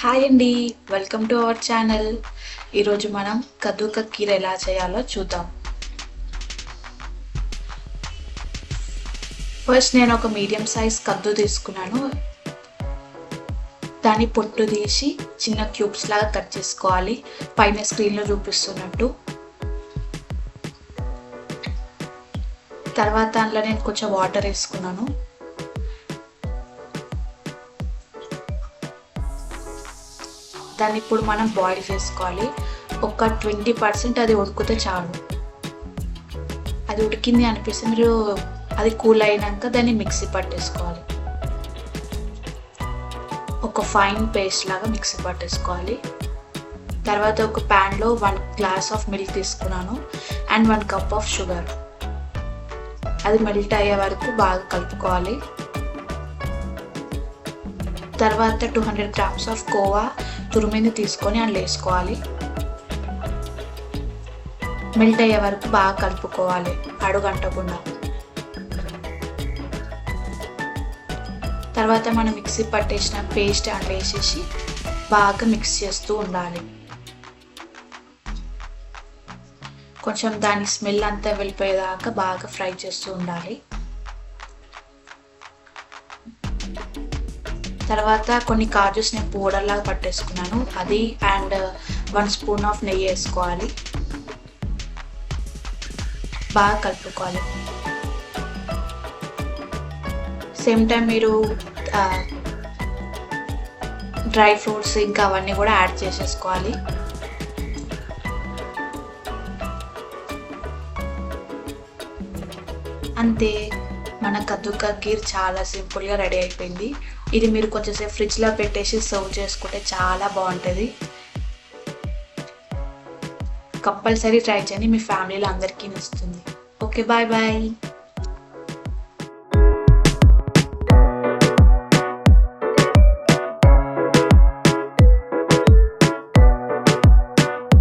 Hi అండి, welcome to our channel. ఈరోజు మనం కద్దు కా కీర్ ఎలా చేయాలో చూద్దాం. ఫస్ట్ నేను ఒక మీడియం సైజ్ కద్దు తీసుకున్నాను. దాన్ని పొట్టు తీసి చిన్న క్యూబ్స్ లాగా కట్ చేసుకోవాలి, పైన స్క్రీన్లో చూపిస్తున్నట్టు. తర్వాత అందులో నేను కొంచెం వాటర్ వేసుకున్నాను. దాన్ని ఇప్పుడు మనం బాయిల్ చేసుకోవాలి. ఒక 20% అది ఉడికితే చాలు. అది ఉడికింది అనిపిస్తే మీరు అది కూల్ అయినాక దాన్ని మిక్సీ పట్టేసుకోవాలి. ఒక ఫైన్ పేస్ట్ లాగా మిక్సీ పట్టేసుకోవాలి. తర్వాత ఒక ప్యాన్లో 1 గ్లాస్ ఆఫ్ మిల్క్ తీసుకున్నాను అండ్ 1 కప్ ఆఫ్ షుగర్. అది మెల్ట్ అయ్యే వరకు బాగా కలుపుకోవాలి. తర్వాత 200 గ్రామ్స్ ఆఫ్ కోవా తురిమిని తీసుకొని అందులో వేసుకోవాలి. మెల్ట్ అయ్యే వరకు బాగా కలుపుకోవాలి, అడుగంటకుండా. తర్వాత మనం మిక్సీ పట్టేసిన పేస్ట్ అందులో వేసేసి బాగా మిక్స్ చేస్తూ ఉండాలి. కొంచెం దాని స్మెల్ అంతా వెళ్ళిపోయేదాకా బాగా ఫ్రై చేస్తూ ఉండాలి. తర్వాత కొన్ని కాజూస్ నేను పౌడర్ లాగా పట్టేసుకున్నాను, అది అండ్ 1 స్పూన్ ఆఫ్ నెయ్యి వేసుకోవాలి. బాగా కలుపుకోవాలి. సేమ్ టైం మీరు డ్రై ఫ్రూట్స్ ఇంకా అవన్నీ కూడా యాడ్ చేసేసుకోవాలి. అంతే, మన కద్దు కా కీర్ చాలా సింపుల్గా రెడీ అయిపోయింది. ఇది మీరు కొంచెంసేపు ఫ్రిడ్జ్లో పెట్టేసి సర్వ్ చేసుకుంటే చాలా బాగుంటుంది. కంపల్సరీ ట్రై చేయండి, మీ ఫ్యామిలీలో అందరికీ నచ్చుతుంది. Okay, bye bye.